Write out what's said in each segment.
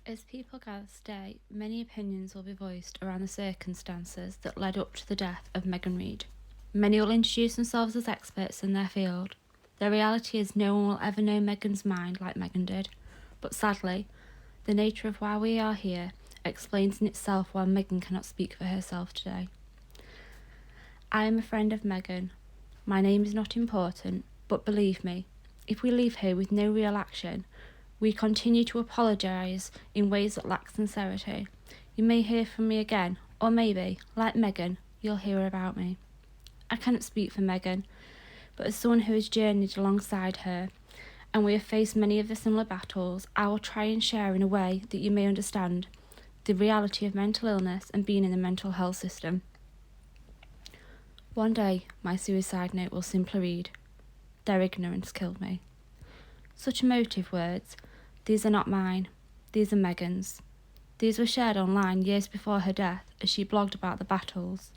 As people gather today, many opinions will be voiced around the circumstances that led up to the death of Megan Reid. Many will introduce themselves as experts in their field. The reality is no one will ever know Megan's mind like Megan did, but sadly, the nature of why we are here explains in itself why Megan cannot speak for herself today. I am a friend of Megan. My name is not important, but believe me, if we leave here with no real action, we continue to apologise in ways that lack sincerity. You may hear from me again, or maybe, like Megan, you'll hear about me. I cannot speak for Megan, but as someone who has journeyed alongside her, and we have faced many of the similar battles, I will try and share in a way that you may understand the reality of mental illness and being in the mental health system. One day, my suicide note will simply read, "Their ignorance killed me." Such emotive words. These are not mine. These are Megan's. These were shared online years before her death as she blogged about the battles.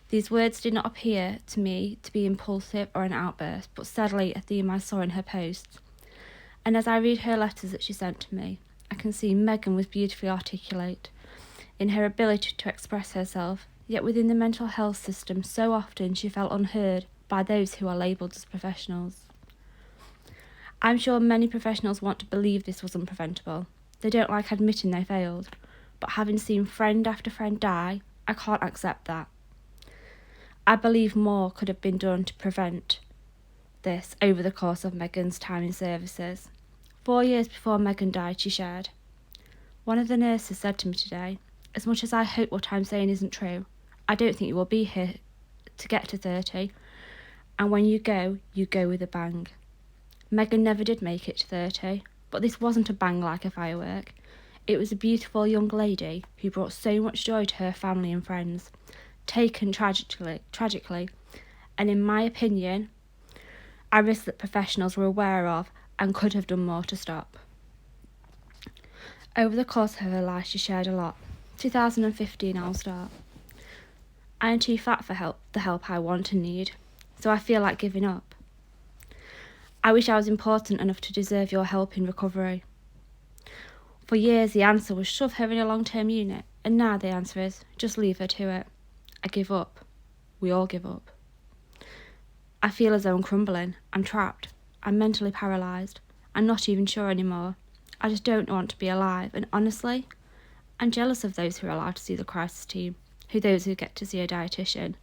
These words did not appear to me to be impulsive or an outburst, but steadily a theme I saw in her posts. And as I read her letters that she sent to me, I can see Megan was beautifully articulate in her ability to express herself, yet within the mental health system so often she felt unheard by those who are labelled as professionals. I'm sure many professionals want to believe this was unpreventable. They don't like admitting they failed, but having seen friend after friend die, I can't accept that. I believe more could have been done to prevent this over the course of Megan's time in services. 4 years before Megan died, she shared, "One of the nurses said to me today, as much as I hope what I'm saying isn't true, I don't think you will be here to get to 30, and when you go with a bang." Megan never did make it to 30, but this wasn't a bang like a firework. It was a beautiful young lady who brought so much joy to her family and friends, taken tragically, and in my opinion, a risk that professionals were aware of and could have done more to stop. Over the course of her life, she shared a lot. 2015, I'll start. "I am too fat for the help I want and need, so I feel like giving up. I wish I was important enough to deserve your help in recovery." For years, the answer was shove her in a long-term unit, and now the answer is just leave her to it. I give up. We all give up. I feel as though I'm crumbling. I'm trapped. I'm mentally paralysed. I'm not even sure anymore. I just don't want to be alive, and honestly, I'm jealous of those who are allowed to see the crisis team, those who get to see a dietitian.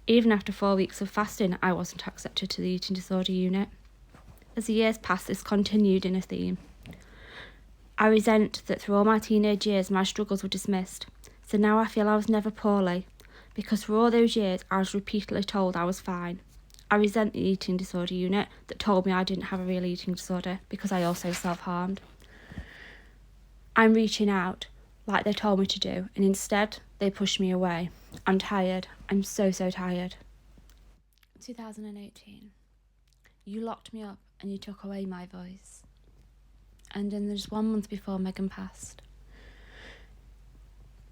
Even after 4 weeks of fasting, I wasn't accepted to the eating disorder unit. As the years passed, this continued in a theme. I resent that through all my teenage years, my struggles were dismissed. So now I feel I was never poorly, because for all those years, I was repeatedly told I was fine. I resent the eating disorder unit that told me I didn't have a real eating disorder because I also self-harmed. I'm reaching out, like they told me to do, and instead, they pushed me away. I'm tired. I'm so tired. 2018. You locked me up and you took away my voice. And then there's 1 month before Megan passed.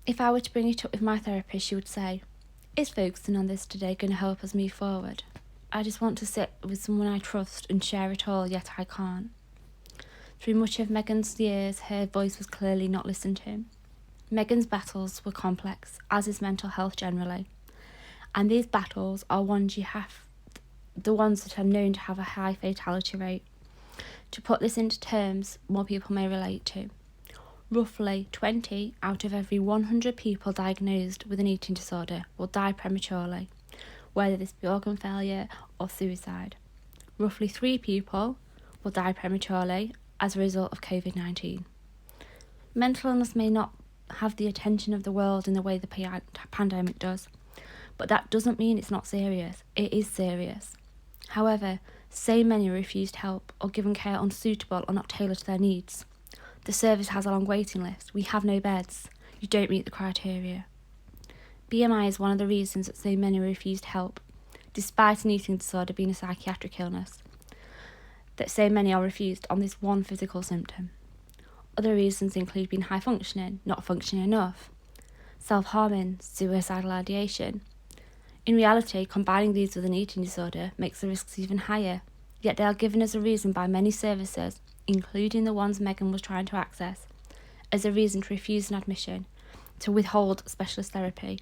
If I were to bring it up with my therapist, she would say, "Is focusing on this today going to help us move forward?" I just want to sit with someone I trust and share it all, yet I can't. Through much of Megan's years, her voice was clearly not listened to. Megan's battles were complex, as is mental health generally. And these battles are the ones that are known to have a high fatality rate. To put this into terms more people may relate to, roughly 20 out of every 100 people diagnosed with an eating disorder will die prematurely, whether this be organ failure or suicide. Roughly 3 people will die prematurely as a result of COVID-19. Mental illness may not have the attention of the world in the way the pandemic does, but that doesn't mean it's not serious. It is serious. However, so many are refused help or given care unsuitable or not tailored to their needs. The service has a long waiting list. We have no beds. You don't meet the criteria. BMI is one of the reasons that so many are refused help, despite an eating disorder being a psychiatric illness, that so many are refused on this one physical symptom. Other reasons include being high functioning, not functioning enough, self-harming, suicidal ideation. In reality, combining these with an eating disorder makes the risks even higher, yet they are given as a reason by many services, including the ones Megan was trying to access, as a reason to refuse an admission to withhold specialist therapy.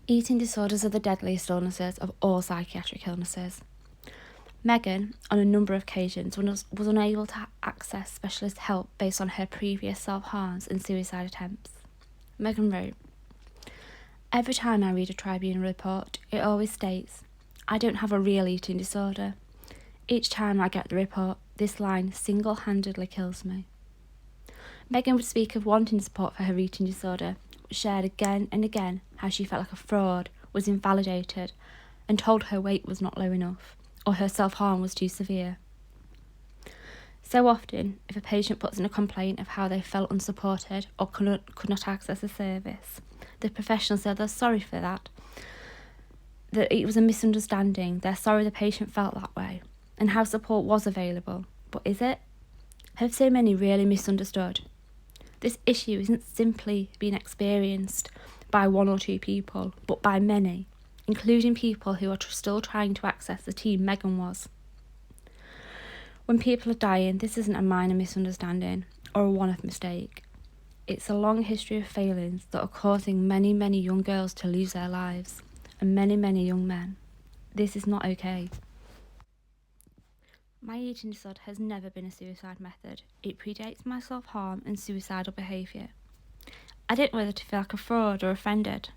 Eating disorders are the deadliest illnesses of all psychiatric illnesses. Megan, on a number of occasions, was unable to access specialist help based on her previous self-harms and suicide attempts. Megan wrote, "Every time I read a tribunal report, it always states, 'I don't have a real eating disorder.' Each time I get the report, this line single-handedly kills me." Megan would speak of wanting support for her eating disorder, but shared again and again how she felt like a fraud, was invalidated, and told her weight was not low enough, or her self-harm was too severe. So often, if a patient puts in a complaint of how they felt unsupported or could not access a service, the professionals say they're sorry for that it was a misunderstanding, they're sorry the patient felt that way, and how support was available. But is it? Have so many really misunderstood? This issue isn't simply being experienced by one or two people, but by many, including people who are still trying to access the team Megan was. When people are dying, this isn't a minor misunderstanding or a one-off mistake. It's a long history of failings that are causing many, many young girls to lose their lives, and many, many young men. This is not okay. My eating disorder has never been a suicide method. It predates my self-harm and suicidal behaviour. I didn't know whether to feel like a fraud or offended.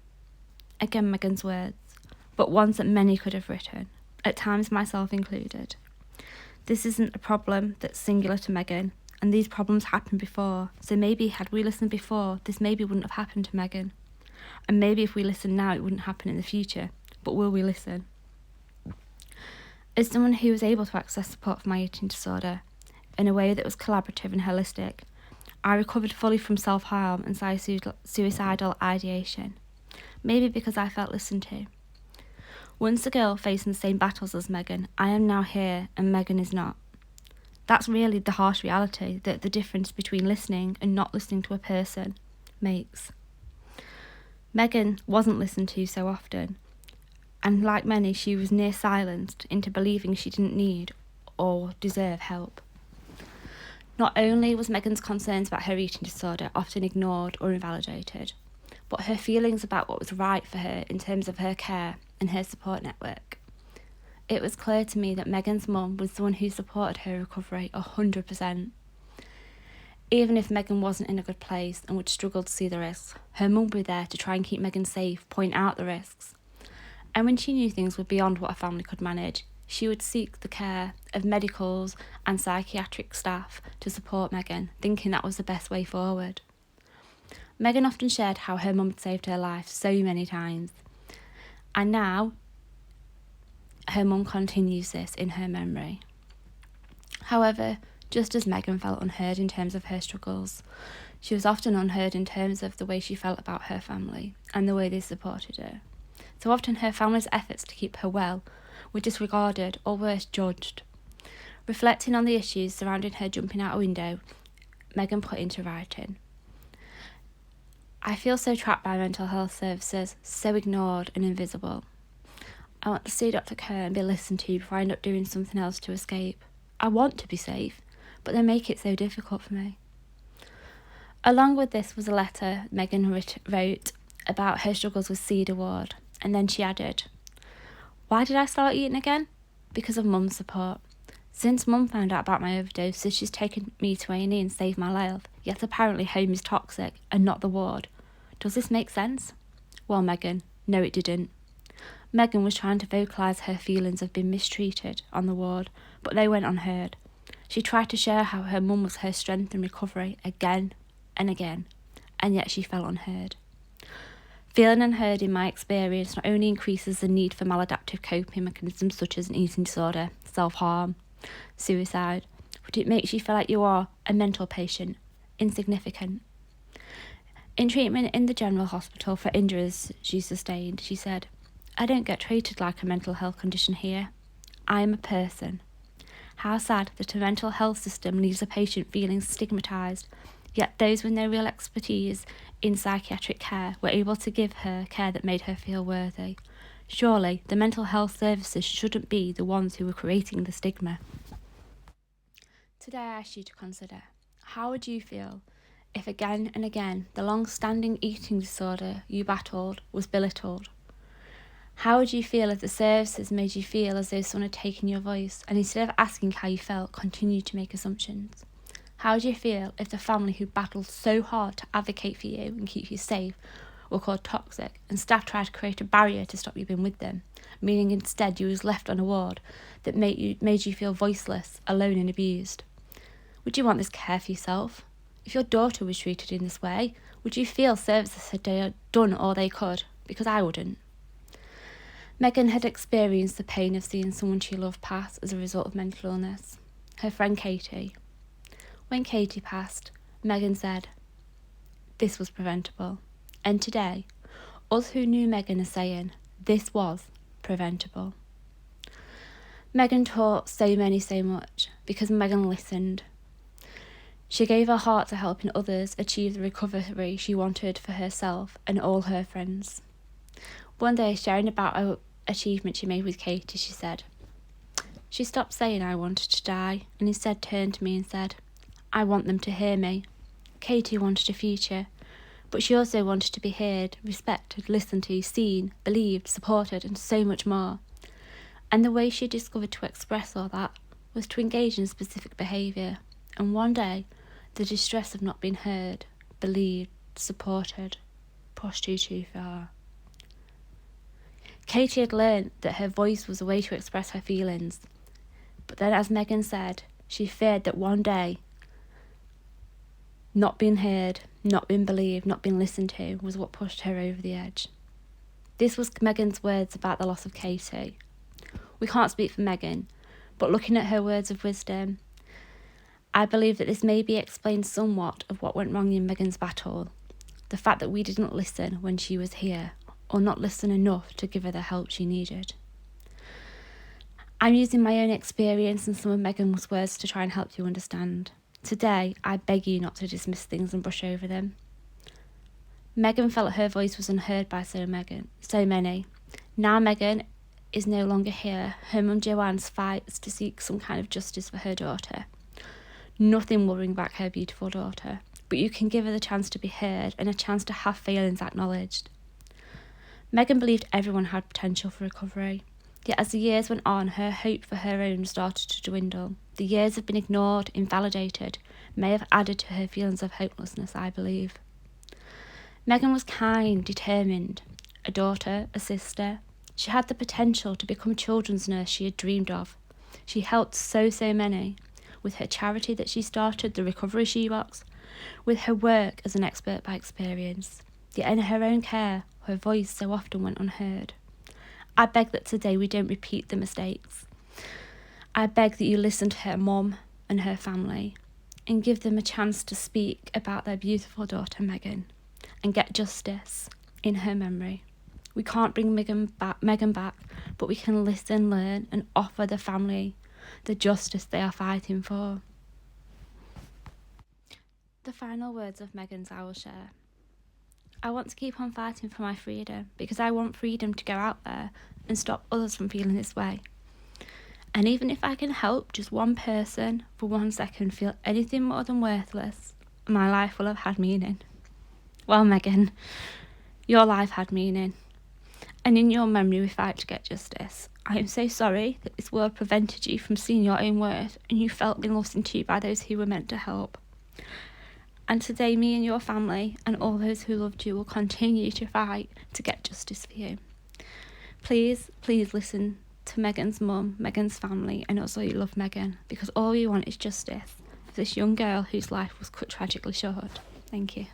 Again, Megan's words, but ones that many could have written, at times myself included. This isn't a problem that's singular to Megan, and these problems happened before, so maybe had we listened before, this maybe wouldn't have happened to Megan. And maybe if we listen now, it wouldn't happen in the future, but will we listen? As someone who was able to access support for my eating disorder in a way that was collaborative and holistic, I recovered fully from self-harm and suicidal ideation, maybe because I felt listened to. Once a girl facing the same battles as Megan, I am now here and Megan is not. That's really the harsh reality that the difference between listening and not listening to a person makes. Megan wasn't listened to so often, and like many, she was near silenced into believing she didn't need or deserve help. Not only was Megan's concerns about her eating disorder often ignored or invalidated, but her feelings about what was right for her in terms of her care and her support network. It was clear to me that Megan's mum was the one who supported her recovery 100%. Even if Megan wasn't in a good place and would struggle to see the risks, her mum would be there to try and keep Megan safe, point out the risks. And when she knew things were beyond what a family could manage, she would seek the care of medicals and psychiatric staff to support Megan, thinking that was the best way forward. Megan often shared how her mum had saved her life so many times. And now, her mum continues this in her memory. However, just as Megan felt unheard in terms of her struggles, she was often unheard in terms of the way she felt about her family and the way they supported her. So often her family's efforts to keep her well were disregarded or worse, judged. Reflecting on the issues surrounding her jumping out a window, Megan put into writing, "I feel so trapped by mental health services, so ignored and invisible. I want to see Dr. Kerr and be listened to before I end up doing something else to escape. I want to be safe, but they make it so difficult for me." Along with this was a letter Megan wrote about her struggles with Cedar Ward, and then she added, "Why did I start eating again? Because of Mum's support. Since Mum found out about my overdoses, she's taken me to A&E and saved my life, yet apparently home is toxic and not the ward. Does this make sense?" Well, Megan, no it didn't. Megan was trying to vocalise her feelings of being mistreated on the ward, but they went unheard. She tried to share how her mum was her strength in recovery again and again, and yet she felt unheard. Feeling unheard, in my experience, not only increases the need for maladaptive coping mechanisms such as an eating disorder, self-harm, suicide, but it makes you feel like you are a mental patient, insignificant. In treatment in the general hospital for injuries she sustained, she said, "I don't get treated like a mental health condition here. I am a person. How sad that a mental health system leaves a patient feeling stigmatised, yet those with no real expertise in psychiatric care were able to give her care that made her feel worthy. Surely the mental health services shouldn't be the ones who were creating the stigma." Today I ask you to consider, How would you feel if again and again the long-standing eating disorder you battled was belittled? How would you feel if the services made you feel as though someone had taken your voice and instead of asking how you felt, continued to make assumptions? How would you feel if the family who battled so hard to advocate for you and keep you safe were called toxic and staff tried to create a barrier to stop you being with them, meaning instead you was left on a ward that made you feel voiceless, alone and abused? Would you want this care for yourself? If your daughter was treated in this way, would you feel services had done all they could? Because I wouldn't. Megan had experienced the pain of seeing someone she loved pass as a result of mental illness. Her friend Katie. When Katie passed, Megan said, "This was preventable." And today, us who knew Megan are saying, this was preventable. Megan taught so much because Megan listened. She gave her heart to helping others achieve the recovery she wanted for herself and all her friends. One day, sharing about an achievement she made with Katie, she said, "She stopped saying I wanted to die and instead turned to me and said, 'I want them to hear me.' Katie wanted a future, but she also wanted to be heard, respected, listened to, seen, believed, supported, and so much more. And the way she discovered to express all that was to engage in specific behaviour. And one day, the distress of not being heard, believed, supported, pushed her too far." Katie had learned that her voice was a way to express her feelings, but then, as Megan said, she feared that one day, not being heard, not being believed, not being listened to was what pushed her over the edge. This was Megan's words about the loss of Katie. We can't speak for Megan, but looking at her words of wisdom, I believe that this maybe explains somewhat of what went wrong in Megan's battle. The fact that we didn't listen when she was here, or not listen enough to give her the help she needed. I'm using my own experience and some of Megan's words to try and help you understand. Today, I beg you not to dismiss things and brush over them. Megan felt her voice was unheard by so many. Now Megan is no longer here. Her mum Joanne fights to seek some kind of justice for her daughter. Nothing will bring back her beautiful daughter, but you can give her the chance to be heard and a chance to have feelings acknowledged. Megan believed everyone had potential for recovery, yet as the years went on, her hope for her own started to dwindle. The years have been ignored, invalidated, may have added to her feelings of hopelessness, I believe. Megan was kind, determined, a daughter, a sister. She had the potential to become a children's nurse she had dreamed of. She helped so many, with her charity that she started, the Recovery Shoebox, with her work as an expert by experience. Yet in her own care, her voice so often went unheard. I beg that today we don't repeat the mistakes. I beg that you listen to her mum and her family and give them a chance to speak about their beautiful daughter Megan and get justice in her memory. We can't bring Megan back, but we can listen, learn and offer the family the justice they are fighting for. The final words of Megan's I will share. I want to keep on fighting for my freedom because I want freedom to go out there and stop others from feeling this way. And even if I can help just one person for 1 second feel anything more than worthless, my life will have had meaning. Well, Megan, your life had meaning. And in your memory we fight to get justice. I am so sorry that this world prevented you from seeing your own worth and you felt listened to by those who were meant to help. And today me and your family and all those who loved you will continue to fight to get justice for you. Please listen to Megan's mum, Megan's family, and also you love Megan, because all we want is justice for this young girl whose life was cut tragically short. Thank you.